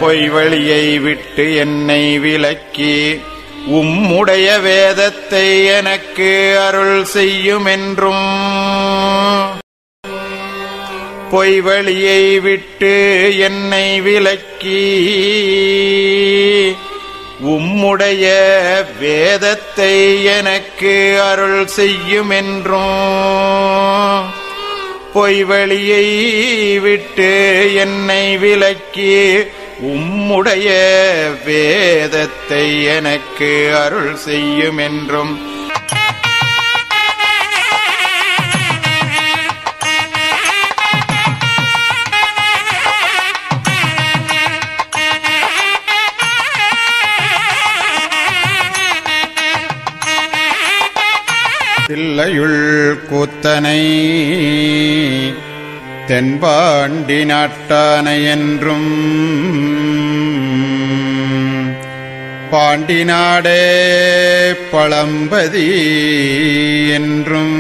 பொய்வழியை விட்டு என்னை விலக்கி உம்முடைய வேதத்தை எனக்கு அருள் செய்யுமென்றும் பொய்வழியை விட்டு என்னை விலக்கி உம்முடைய வேதத்தை எனக்கு அருள் செய்யுமென்றும் பொய்வழியை விட்டு என்னை விலக்கி உம்முடைய வேதத்தை எனக்கு அருள் செய்யுமென்றும் தில்லையுள் கூத்தனை தென்பாண்டி நாட்டானை என்றும் பாண்டி நாடே பழம்பதி என்றும்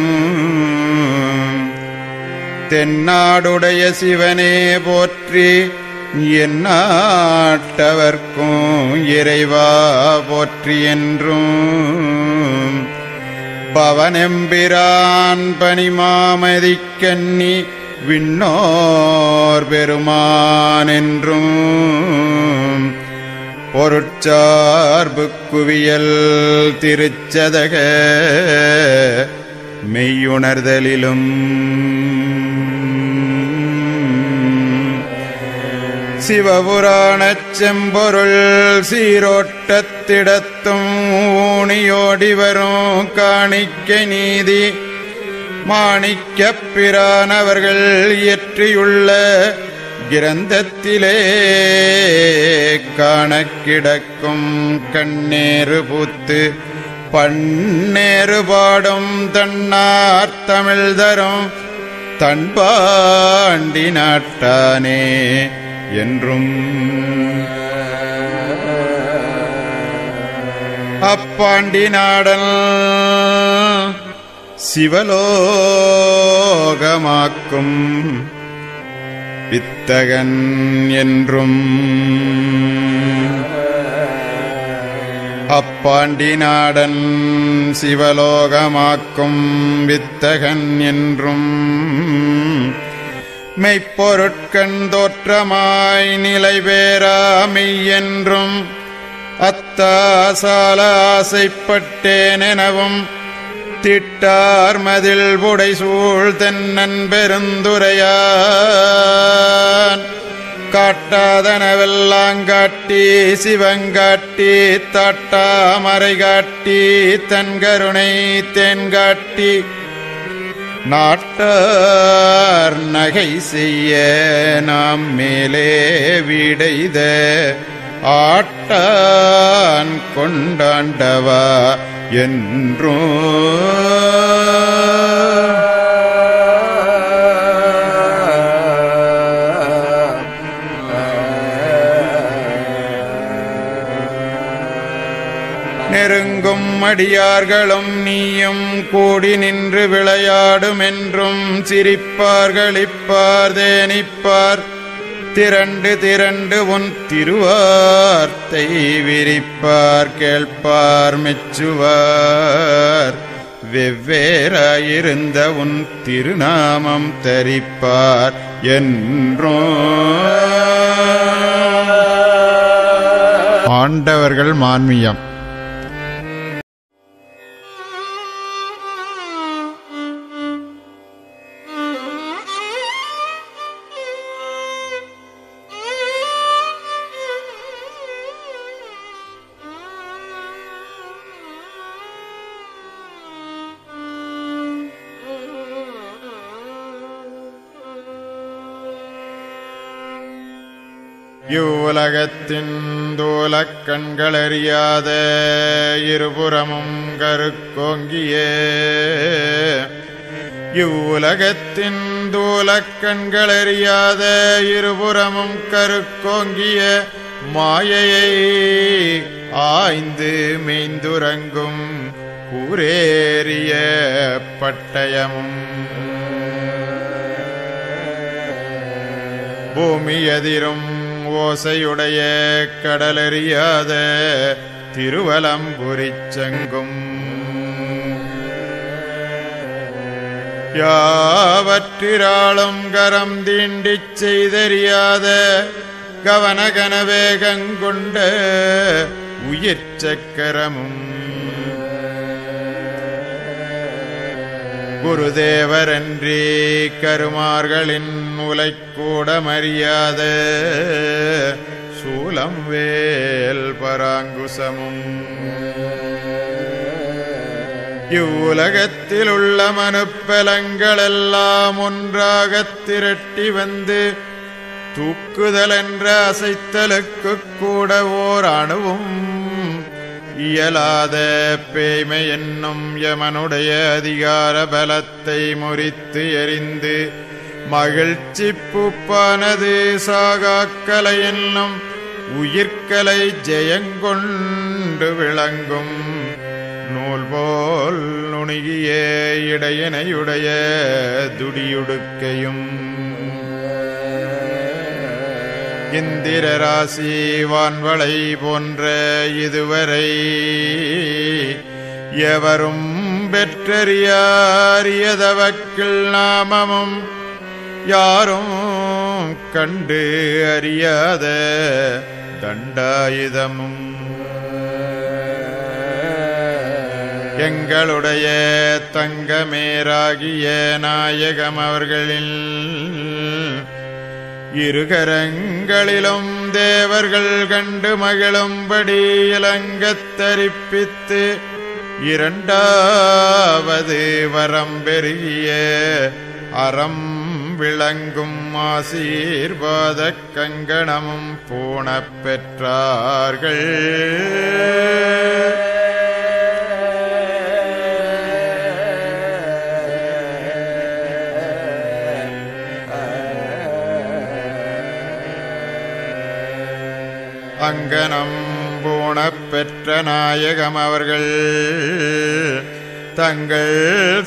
தென்னாடுடைய சிவனே போற்றி எந்நாட்டவர்க்கும் இறைவா போற்றி என்றும் பவனெம்பிரான் பனிமாமதிக்கன்னி விண்ணோர் பெருமான் என்றும் பொருட்சார்பு குவியல் திருச்சதக மெய்யுணர்தலிலும் சிவபுராணச் செம்பொருள் சீரோட்டத்திடத்தும் ஊணியோடி வரும் காணிக்கை நீதி மாணிக்கப் பிரானவர்கள் இயற்றியுள்ள கிரந்தத்திலே காணக்கிடக்கும் கண்ணேறு பூத்து பன்னேறு பாடும் தன்னார் தமிழ் தரும் தன்பாண்டி நாட்டானே என்றும் அப்பாண்டி நாடன் சிவலோகமாக்கும் வித்தகன் என்றும் அப்பாண்டி நாடன் சிவலோகமாக்கும் வித்தகன் என்றும் மெய்ப்பொருட்கண் தோற்றமாய் நிலை பேராமை என்றும் அத்தாசால ஆசைப்பட்டேனெனவும் திட்டார் மதில் புடைசூழ் தென்னன் பெருந்துரையான் காட்டாதனவெல்லாங்காட்டி சிவங்காட்டி தாட்டாமரை காட்டி தன்கருணை தேன்காட்டி நாட்டார் நகை செய்ய நாம் மேலே விடைத ஆட்டான் கொண்டாண்டவா என்றும் நெருங்கும் அடியார்களும் நீயும் கூடி நின்று விளையாடுமென்றும் சிரிப்பார்களிப்பார் தேனிப்பார் திரண்டு திரண்டு உன் திருவார்த்தை விரிப்பார் கேட்பார் மெச்சுவார் வெவ்வேறாயிருந்த உன் திருநாமம் தரிப்பார் என்றும் ஆண்டவர்கள் மான்மியம். இவ்வுலகத்தின் தூலக் கண்களறியாத இருபுறமும் கருக்கோங்கிய இவ்வுலகத்தின் தூலக் கண்களறியாத இருபுறமும் கருக்கோங்கிய மாயையை ஆய்ந்து மெய்ந்துறங்கும் கூரேறிய பட்டயமும் பூமி எதிரும் ஓசையுடைய கடலறியாத திருவலம்புரிச் செங்கும் யாவற்றிராளும் கரம் தீண்டிச் செய்தறியாத கவனகனவேகங்கொண்ட உயிர் சக்கரமும் குருதேவரன்றி கருமார்களின் உலைக்கூடமறியாத சூலம் வேல் பராங்குசமும் இவ்வுலகத்தில் உள்ள மனுப்பலங்களெல்லாம் ஒன்றாகத் திரட்டி வந்து தூக்குதல் என்ற அசைத்தலுக்கு கூட ஓர் அணுவும் இயலாத பேய்மை என்னும் யமனுடைய அதிகார பலத்தை முறித்து எறிந்து மகிழ்ச்சி பூப்பானது சாகாக்கலை என்னும் உயிர்கலை ஜெயங்கொண்டு விளங்கும் நூல்போல் நுணுகிய இடையனையுடைய துடியுடுக்கையும் இந்திர ராசி வான்வளை போன்ற இதுவரை எவரும் பெற்றறியாரியதவக்கில் நாமமும் யாரும் கண்டு அறியாத தண்டாயுதமும் எங்களுடைய தங்கமேராகிய நாயகம் அவர்களில் இருகரங்களிலும் தேவர்கள் கண்டு மகிழும்படி இலங்கத் தரிப்பித்து இரண்டாவது வரம் பெருகிய அறம் விளங்கும் ஆசீர்வாத கங்கணமும் பூணப் பெற்றார்கள். அங்கனம் பூணப் பெற்ற நாயகம் அவர்கள் தங்கள்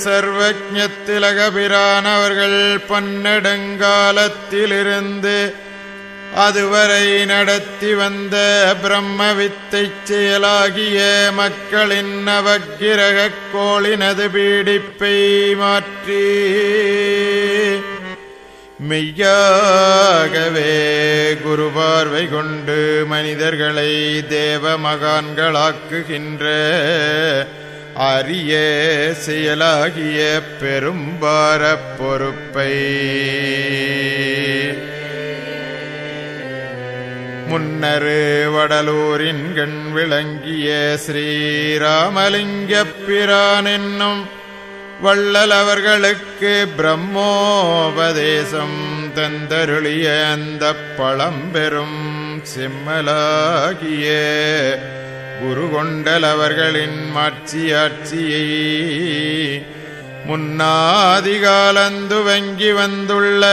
சர்வஜத்திலகபிரானவர்கள் பன்னெடுங்காலத்திலிருந்து அதுவரை நடத்தி வந்த பிரம்ம வித்தை செயலாகிய மக்களின் நவக்கிரக கோளினது பீடிப்பை மாற்றி மெய்யாகவே குரு பார்வை கொண்டு மனிதர்களை தேவ மகான்களாக்குகின்ற அரிய செயலாகிய பெரும்பார பொறுப்பை முன்னரு வடலூரின் கண் விளங்கிய ஸ்ரீராமலிங்கப் பிரான் என்னும் வள்ளல் அவர்களுக்கு பிரம்மோபதேசம் தந்தருளிய அந்த பழம்பெரும் செம்மலாகிய குரு கொண்டல் அவர்களின் மாட்சியாட்சியை முன்னாதிகாலந்து வங்கி வந்துள்ள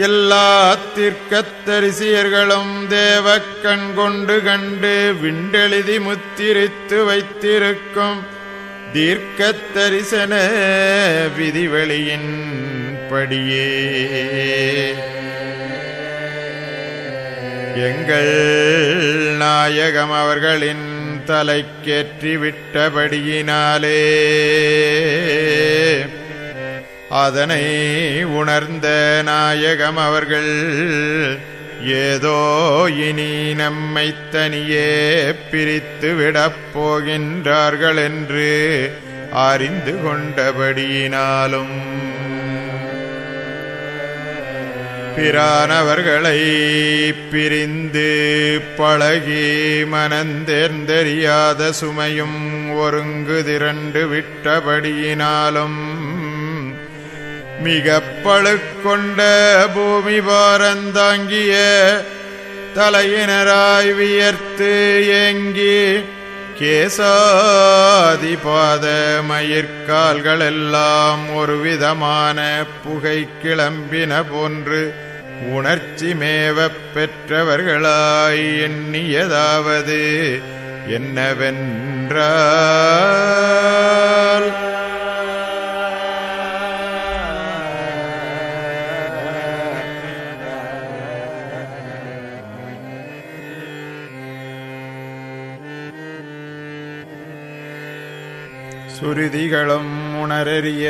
எல்லா தீர்க்கத்தரிசியர்களும் தேவக்கண் கொண்டு கண்டு விண்டெழுதி முத்திரித்து வைத்திருக்கும் தீர்க்கத்தரிசன விதிவெளியின் படியே எங்கள் நாயகம் அவர்களின் தலைக்கேற்றி விட்டபடியினாலே அதனை உணர்ந்த நாயகம் அவர்கள் ஏதோ இனி நம்மை தனியே பிரித்து விடப் போகின்றார்கள் என்று அறிந்து கொண்டபடியினாலும் பிரானவர்களை பிரிந்து பழகி மனந்தேர்ந்தெரியாத சுமையும் ஒருங்கு திரண்டு விட்டபடியினாலும் மிக பழுக்கொண்ட பூமி பாரந்தாங்கிய தலையினராய் வியர்த்து ஏங்கி கேசாதிபாத மயிர்கால்களெல்லாம் ஒரு விதமான புகை கிளம்பின போன்று உணர்ச்சி மேவப் பெற்றவர்களாய் எண்ணியதாவது என்னவென்றால் சுருதிகளும் உணரறிய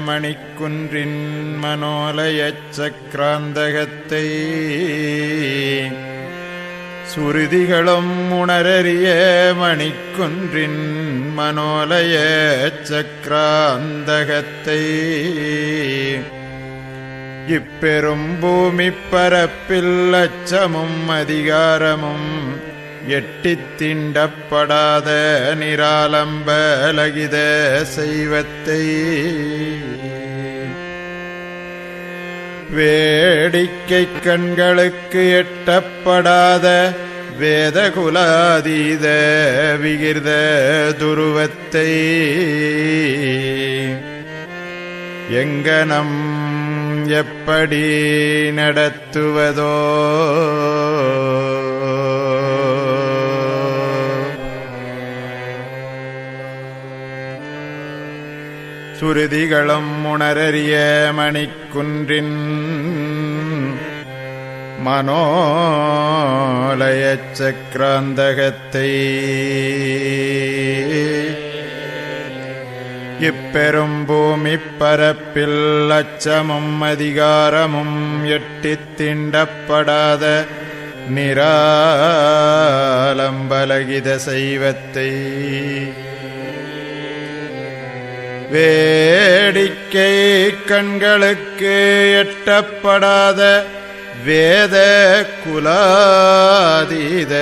மணிக்குன்றின் மனோலயச் சக்ராந்தகத்தை சுருதிகளும் உணரறிய மணிக்குன்றின் மனோலயச் சக்ராந்தகத்தை இப்பெரும் பூமி பரப்பில் அச்சமும் அதிகாரமும் எட்டித் தீண்டப்படாத நிராலம்பலகித செய்வத்தை வேடிக்கை கண்களுக்கு எட்டப்படாத வேதகுலாதீத விகிர்த துருவத்தை எங்கனம் எப்படி நடத்துவதோ சுருதிகளும் உணரறிய மணிக்குன்றின் மனோலயச் சக்ராந்தகத்தை இப்பெரும் பூமி பரப்பில் அச்சமும் அதிகாரமும் எட்டித் தீண்டப்படாத நிராலம்பலகித செய்வத்தை வேடிக்கை கண்களுக்கு எட்டப்படாத வேத குலாதீத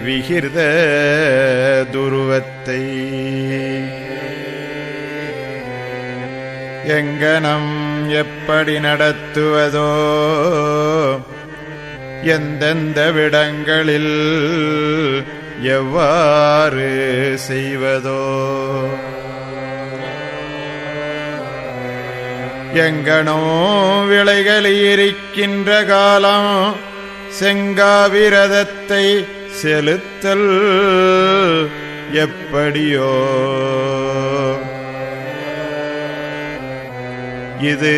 விகிர்த துருவத்தை எங்கனம் எப்படி நடத்துவதோ எந்தெந்த விடங்களில் எவ்வாறு செய்வதோ எங்கனோ விளைகளிருக்கின்ற காலம் செங்காவிரதத்தை செலுத்தல் எப்படியோ இது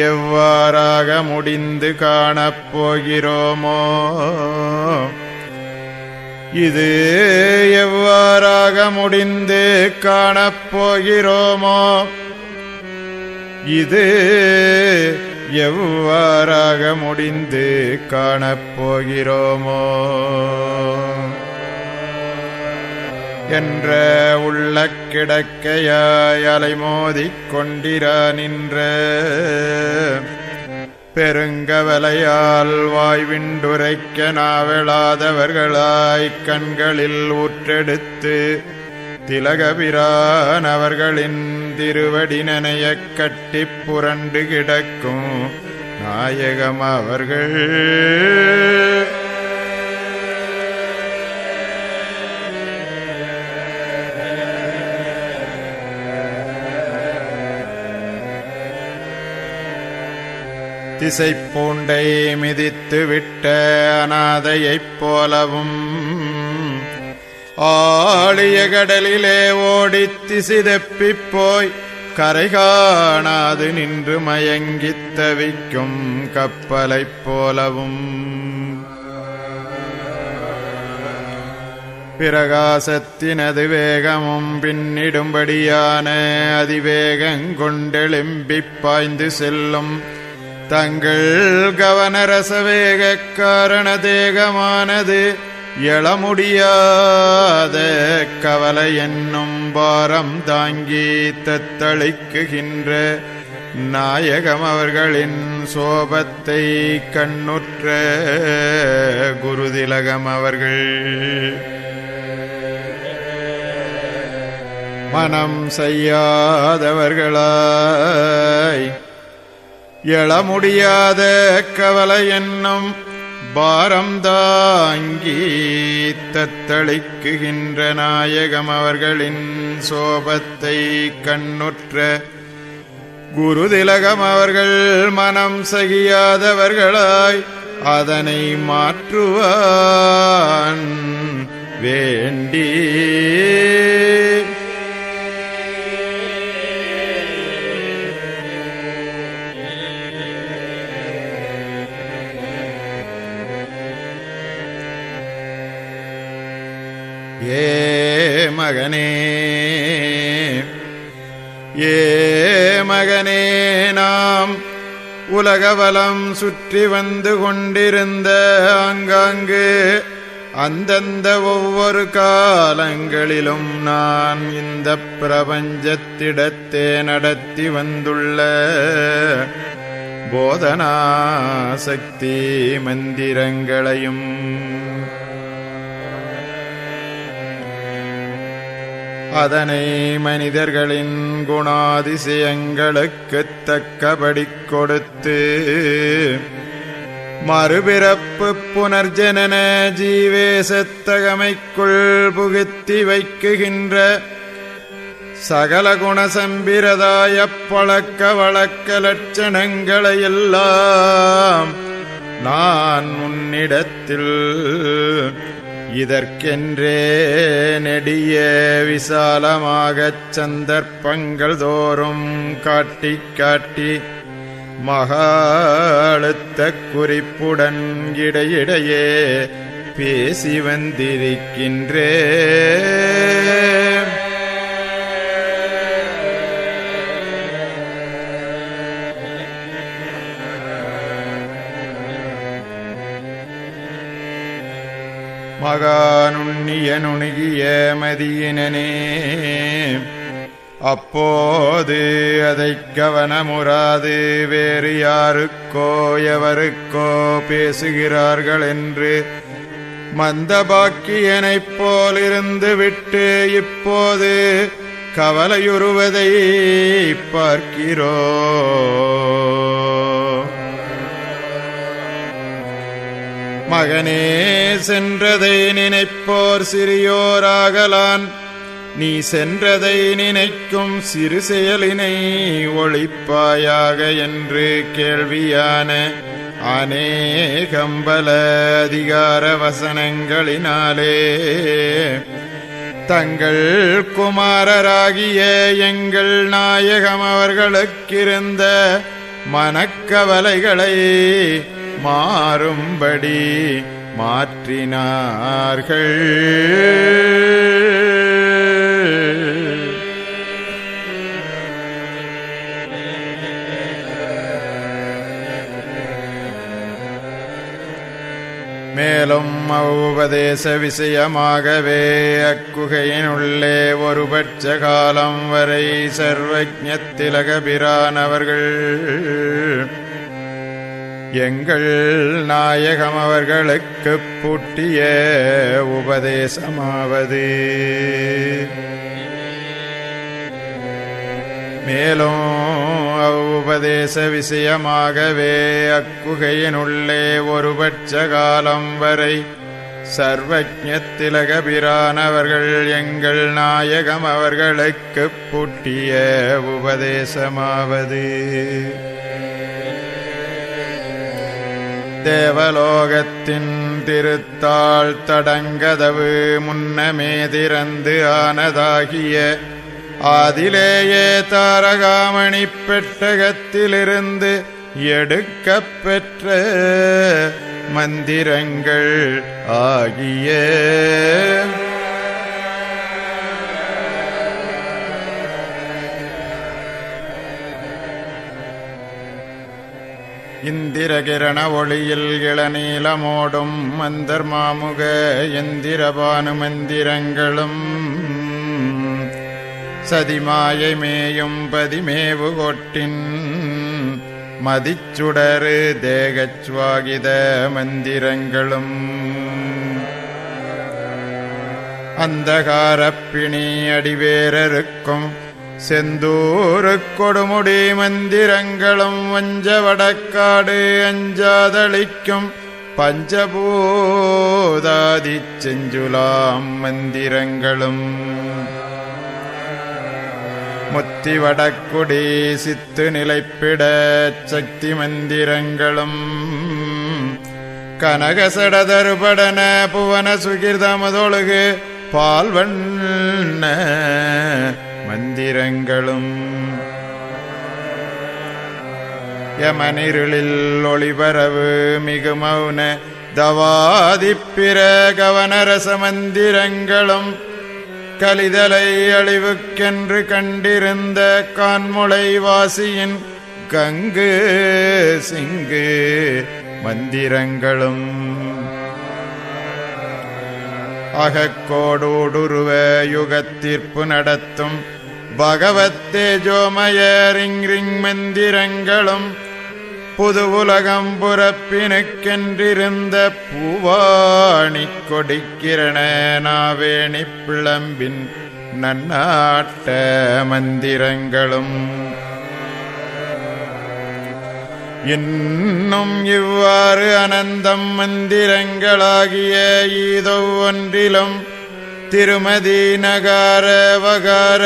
எவ்வாறாக முடிந்து காணப்போகிறோமோ இது எவ்வாறாக முடிந்து காணப்போகிறோமோ இது எவ்வாறாக முடிந்து காணப்போகிறோமோ என்ற உள்ள கிடக்கையாய் அலைமோதிக் கொண்டிரா நின்ற பெருங்கவலையால் வாய்விண்டுரைக்க நாவெழாதவர்களாய்க் கண்களில் ஊற்றெடுத்து திலகபிரான் அவர்களின் திருவடி நனையக் கட்டிப் புரண்டு கிடக்கும் நாயகம் அவர்கள் திசை பூண்டை மிதித்து விட்ட அநாதையைப் போலவும் ஆழிய கடலிலே ஓடித் திசிதப்பிப் போய் கரை காணாது நின்று மயங்கித் தவிக்கும் கப்பலைப் போலவும் பிரகாசத்தினது வேகமும் பின்னிடும்படியான அதிவேகங்கொண்டெழும்பிப் பாய்ந்து செல்லும் தங்கள் கவனரசவேகக் காரண தேகமானது எழமுடியாத கவலை என்னும் பாரம் தாங்கி தத்தளிக்குகின்ற நாயகம் அவர்களின் சோபத்தை கண்ணுற்ற குருதிலகம் அவர்கள் மனம் செய்யாதவர்களாய் எழமுடியாத கவலை என்னும் பாரம் தாங்கி தத்தளிக்குகின்ற நாயகம் அவர்களின் சோபத்தை கண்ணுற்ற குருதிலகம் அவர்கள் மனம் சகியாதவர்களாய் அதனை மாற்றுவான் வேண்டி மகனே ஏ மகனே நாம் உலகவலம் சுற்றி வந்து கொண்டிருந்த ஆங்காங்கு அந்தந்த ஒவ்வொரு காலங்களிலும் நான் இந்த பிரபஞ்சத்திடத்தே நடத்தி வந்துள்ள போதனா சக்தி மந்திரங்களையும் அதனை மனிதர்களின் குணாதிசயங்களுக்குத் தக்கபடி கொடுத்து மறுபிறப்பு புனர்ஜனன ஜீவேசத்தகமைக்குள் புகுத்தி வைக்குகின்ற சகல குணசம்பிரதாய பழக்க வழக்க லட்சணங்களையெல்லாம் நான் உன்னிடத்தில் இதற்கென்றே நெடிய விசாலமாகச் சந்தர்ப்பங்கள் தோறும் காட்டி காட்டி மகாழுத்த குறிப்புடன் இடையிடையே பேசி வந்திருக்கின்றே. மகானுண்ணிய நுணுகிய மதியினனே, அப்போது அதை கவனமுறாது வேறு யாருக்கோ எவருக்கோ பேசுகிறார்கள் என்று மந்தபாக்கியனைப் போலிருந்து விட்டு இப்போது கவலையுறுவதை பார்க்கிறோ. மகனே, சென்றதை நினைப்போர் சிறியோராகலான். நீ சென்றதை நினைக்கும் சிறு செயலினை ஒழிப்பாயாக என்று கேள்வியான அநேகம்பல அதிகார வசனங்களினாலே தங்கள் குமாரராகிய எங்கள் நாயகம் அவர்களுக்கிருந்த மனக்கவலைகளை மாறும்படி மாற்றினார்கள். மேலும் அவ்வுபதேச விஷயமாகவே அக்குகையினுள்ளே ஒரு பட்ச காலம் வரை சர்வஜ்ஞத்திலகபிரானவர்கள் எங்கள் நாயகம் அவர்களுக்குப் பூட்டிய உபதேசமாவது. மேலும் அவ்வுபதேச விஷயமாகவே அக்குகையினுள்ளே ஒரு பட்ச காலம் வரை சர்வஜ்ஞத்திலகபிரானவர்கள் எங்கள் நாயகம் அவர்களுக்குப் பூட்டிய உபதேசமாவது. தேவலோகத்தின் திருத்தாள் தடங்கதவு முன்னமே திறந்து ஆனதாகிய ஆதிலேயே தாரகாமணி பெட்டகத்திலிருந்து எடுக்கப் பெற்ற மந்திரங்கள் ஆகிய இந்திரகிரண ஒளியில் இளநீலமோடும் மந்தர்மாமுக எந்திரபானு மந்திரங்களும் சதிமாயை மேயும் பதிமேவு கொட்டின் மதிச்சுடரு தேகச்வாகித மந்திரங்களும் அந்தகாரப்பிணி அடிவேரருக்கும் செந்தூரு கொடுமுடி மந்திரங்களும் வஞ்சவடக்காடு அஞ்சாதளிக்கும் பஞ்சபூதாதி செஞ்சுலாம் மந்திரங்களும் முத்தி வடக்குடி சித்து நிலைப்பிட சக்தி மந்திரங்களும் கனகசடதருபடன புவன சுகிர்தமதொழுகு பால்வண்ண மந்திரங்களும் யமனிருளில் ஒளிபரவு மிகு மௌன தவாதிப்பிர கவனரச மந்திரங்களும் கலிதலை அழிவுக்கென்று கண்டிருந்த கான்முளை வாசியின் கங்கு சிங்கு மந்திரங்களும் அகக்கோடூடுருவ யுகத்தீர்ப்பு நடத்தும் பகவத் தேஜோமய ரிங் மந்திரங்களும் புது உலகம் புறப்பினுக்கென்றிருந்த பூவாணி கொடிக்கிரண நாவேணி பிளம்பின் நன்னாட்ட மந்திரங்களும் இன்னும் இவ்வாறு அனந்தம் மந்திரங்களாகிய ஈதோ ஒன்றிலும் திருமதி நகார வகார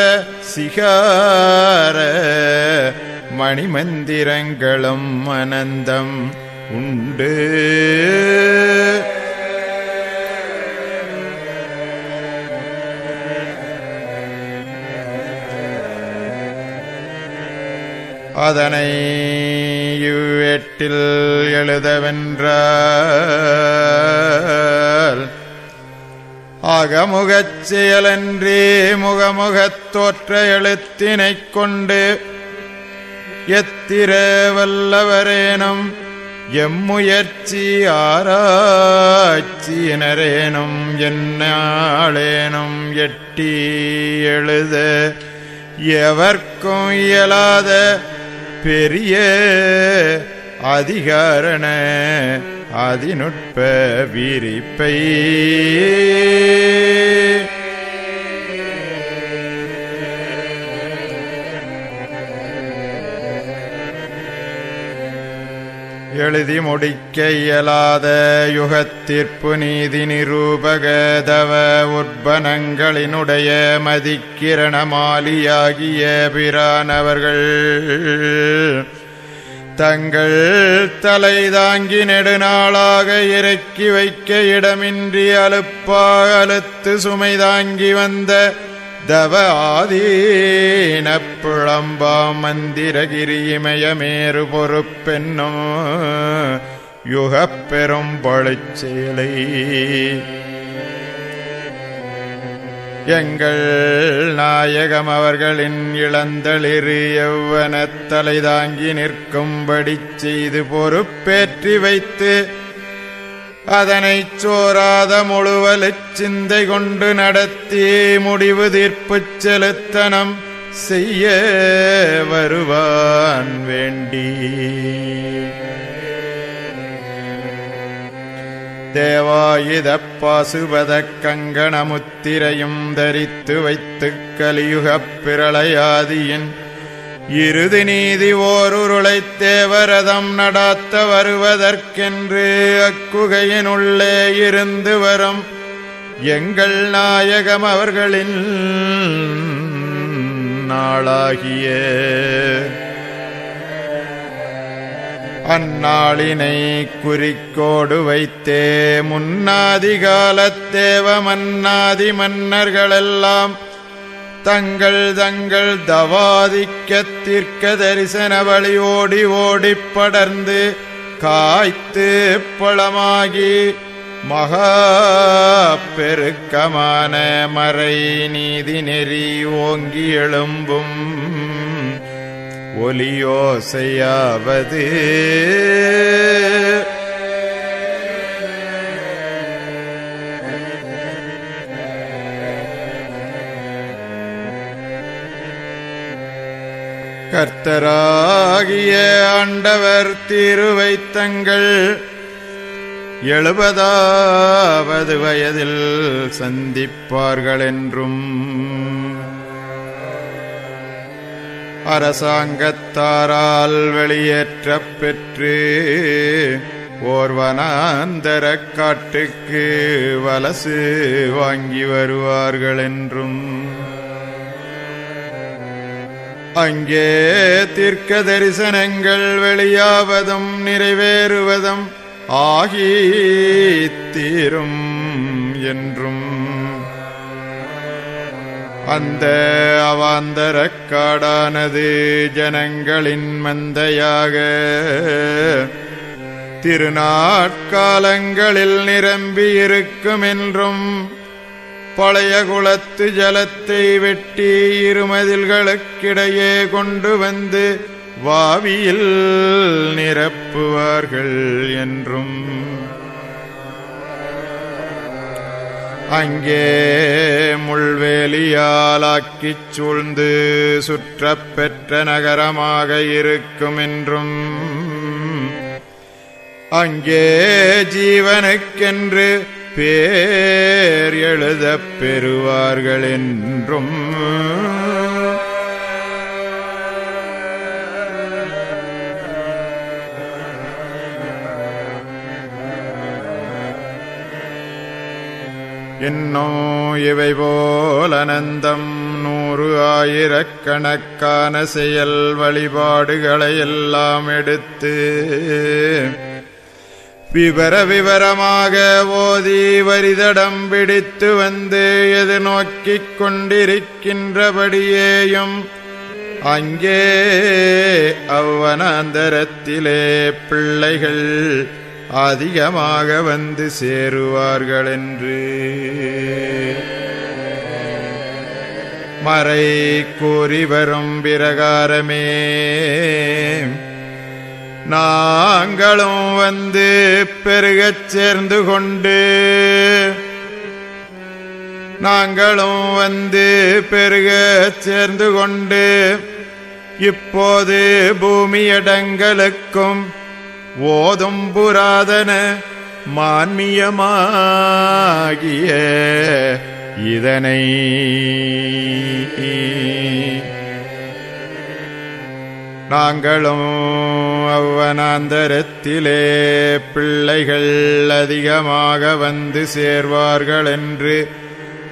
சிகார மணிமந்திரங்களும் அனந்தம் உண்டு. அதனை இவ்வேட்டில் எழுதவென்றால் அகமுகச் செயலன்றி முகமுகத் தோற்ற எழுத்தினைக் கொண்டு எத்திர வல்லவரேனும் எம்முயற்சி ஆராய்ச்சியினரேனும் என்னாளேனும் எட்டி எழுத எவர்க்கும் இயலாத பெரிய அதிகாரண அதிநுட்ப விரிப்பை எழுதி முடிக்க இயலாத யுகத்தீர்ப்பு நீதி நிரூபகதவ உற்பனங்களினுடைய மதிக்கிரணமாலியாகிய பிரானவர்கள் தங்கள் தலை தாங்கி நெடுநாளாக இறக்கி வைக்க இடமின்றி அலுத்து சுமை தாங்கி வந்த தவ ஆதீன புழம்பாம் மந்திரகிரி இமயமேறு பொறுப்பென்னும் யுகப் பெரும் பழிச்செயலை எங்கள் நாயகம் அவர்களின் இளந்தளிரு யௌவனத் தலை தாங்கி நிற்கும்படி செய்து பொறுப்பேற்றி வைத்து அதனைச் சோராத முழுவலுச் சிந்தை கொண்டு நடத்தி முடிவு தீர்ப்புச் செலுத்தனம் செய்ய வருவான் வேண்டி தேவாயுத பாசுபத கங்கண முத்திரையும் தரித்து வைத்து கலியுகப் பிரளயாதியின் இறுதி நீதி ஓருருளைத் தேவரதம் நடாத்த வருவதற்கென்று அக்குகையினுள்ளே இருந்து வரும் எங்கள் நாயகம் அவர்களின் நாளாகிய அந்நாளினை குறிக்கோடு வைத்தே முன்னாதி காலத்தேவ மன்னாதி மன்னர்களெல்லாம் தங்கள் தங்கள் தவாதிக்க தீர்க்க தரிசன வழி ஓடி ஓடிப் படர்ந்து காய்த்து பழமாகி மகா பெருக்கமான மறை நீதி நெறி ஓங்கி எழும்பும் ஒலியோசையாவது கர்த்தராகிய ஆண்டவர் திருவைத்தங்கள் 70வது வயதில் சந்திப்பார்கள் என்றும் அரசாங்கத்தாரால் வெளியேற்றப் பெற்று ஓர்வனாந்தர காட்டுக்கு வலசு வாங்கி வருவார்கள் என்றும் அங்கே தீர்க்க தரிசனங்கள் வெளியாவதும் நிறைவேறுவதும் ஆகி தீரும் என்றும் அந்த அவாந்தரக் காடானது ஜனங்களின் மந்தையாக திருநாட்காலங்களில் நிரம்பி இருக்கும் என்றும் பழைய குளத்து ஜலத்தை வெட்டி இருமதில்களுக்கிடையே கொண்டு வந்து வாவியில் நிரப்புவார்கள் என்றும் அங்கே முள்வேலியாலாக்கிச் சூழ்ந்து சுற்றப்பெற்ற நகரமாக இருக்கும் என்றும் அங்கே ஜீவனுக்கென்று பேர் எழுதப் பெறுவார்கள் என்றும் இன்னும் இவை போல் அனந்தம் 100,000கணக்கான செயல் வழிபாடுகளை எல்லாம் எடுத்து விவரமாக ஓதி வரிதடம் பிடித்து வந்து எதிர்நோக்கிக் கொண்டிருக்கின்றபடியேயும் அங்கே அவ்வனாந்தரத்திலே பிள்ளைகள் அதிகமாக வந்து சேருவார்கள் என்று மறை கூறி வரும் பிரகாரமே நாங்களும் வந்து பெருகச் சேர்ந்து கொண்டு இப்போது பூமியடங்களுக்கும் ஓதும் புராதன மான்மியமாகிய இதனை நாங்களும் அவ்வனாந்தரத்திலே பிள்ளைகள் அதிகமாக வந்து சேர்வார்கள் என்று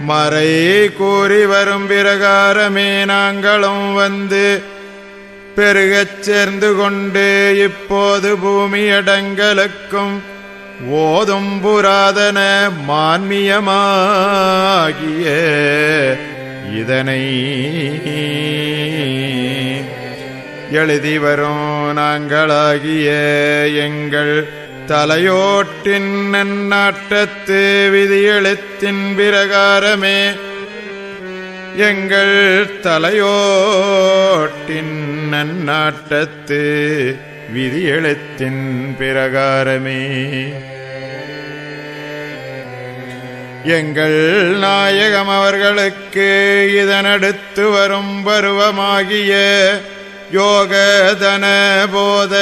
மறை கூறி வரும் பிரகாரமே நாங்களும் வந்து பெருகச் சேர்ந்து கொண்டு இப்போது பூமியடங்களுக்கும் ஓதும் புராதன மான்மியமாகிய இதனை எழுதி வரும் நாங்களாகிய எங்கள் தலையோட்டின் நன்னாட்டத்து விதியெழுத்தின் பிரகாரமே எங்கள் தலையோட்டின் நன்னாட்டத்து விதியெழுத்தின் பிரகாரமே எங்கள் நாயகம் அவர்களுக்கு இதனடுத்து வரும் பருவமாகிய யோகதன போத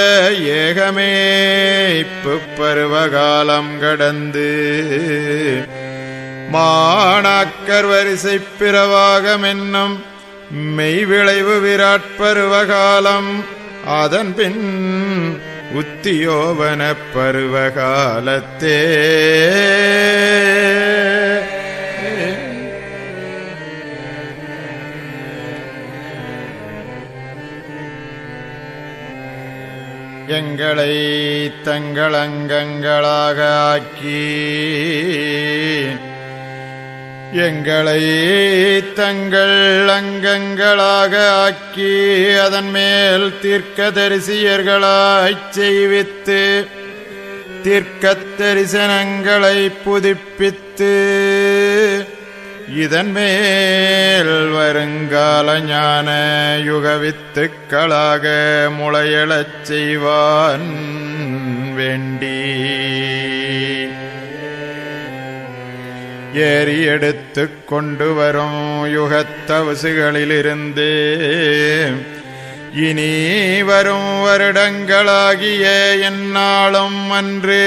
ஏகமேய்ப்பு பருவகாலம் கடந்து மாணாக்கர் வரிசை பிரவாகம் என்னும் மெய்விளைவு விராட்பருவகாலம் அதன் பின் உத்தியோவன பருவகாலத்தே எங்களை தங்கள் அங்கங்களாக ஆக்கி அதன் மேல் தீர்க்கதரிசியர்களாய்ச் செய்வித்து தீர்க்கத் தரிசனங்களை புதுப்பித்து இதன் மேல் வருங்கால ஞான யுகவித்துக்களாக முளையெழச் செய்வான் வேண்டி ஏறி எடுத்துக் கொண்டு வரும் யுகத்தவசுகளிலிருந்து இனி வரும் வருடங்களாகிய எந்நாளும் அன்று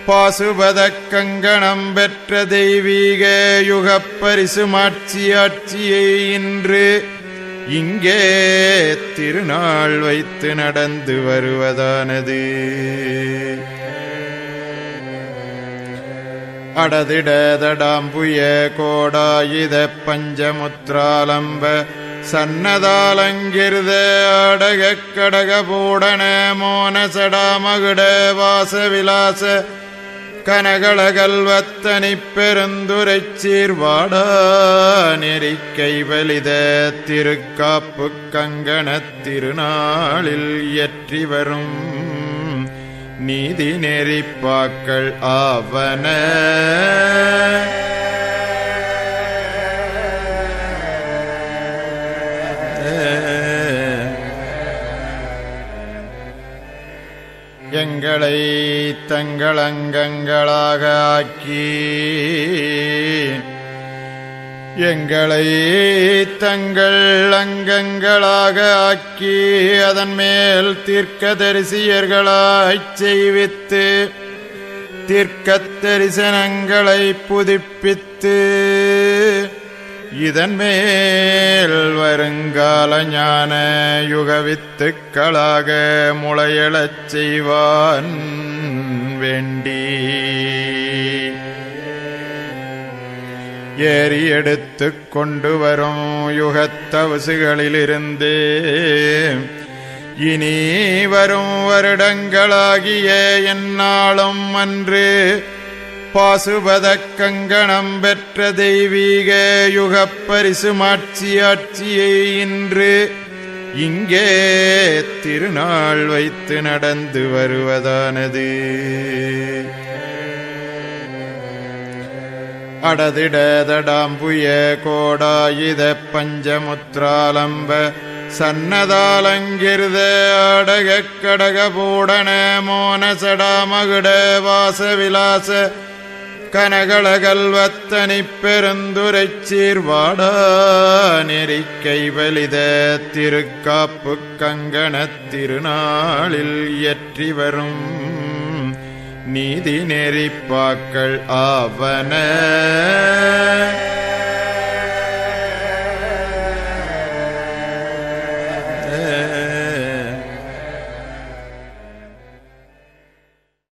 பாசுபத கங்கணம் பெற்ற தெய்வீக யுகப் பரிசுமாட்சியை இன்று இங்கே திருநாள் வைத்து நடந்து வருவதானது. அடதிடதடாம்புய கோடாயுத பஞ்சமுத்ராலம்ப சன்னதாலங்கிருத அடக கடகபூடன மோன சடாமகுட வாசவிலாச கனகளகல்வத்தனி பெருந்துரைச் சீர்வாடா நெறிக்கை வலித திருக்காப்பு கங்கணத் திருநாளில் இயற்றி வரும் நீதி நெறிப்பாக்கள் ஆவன. எங்களை தங்கள் அங்கங்களாக ஆக்கி எங்களை தங்கள் அங்கங்களாக ஆக்கி அதன் மேல் தீர்க்கதரிசியர்களாய்ச் செய்வித்து தீர்க்கத் தரிசனங்களை புதுப்பித்து இதன் மேல் வருங்கால ஞான யுகவித்துக்களாக முளையெழச் செய்வான் வேண்டி ஏறி எடுத்து கொண்டு வரும் யுகத்தவசுகளிலிருந்து இனி வரும் வருடங்களாகிய எந்நாளும் அன்று பாசுபத கங்கணம் பெற்ற தெய்வீக யுகப் பரிசுமாட்சியாட்சியை இன்று இங்கே திருநாள் வைத்து நடந்து வருவதானது. அடதிடதடாம்புய கோடாயுத பஞ்சமுத்ராலம்ப சன்னதாலங்கிருத அடக கடகபூடன மோன சடாமகுட வாசவிலாச கனகளகல்வத்தனி பெருந்துரைச் சீர்வாடா நெறிக்கை வலித திருக்காப்பு கங்கணத் திருநாளில் இயற்றி வரும் நீதி நெறிப்பாக்கள் ஆவன.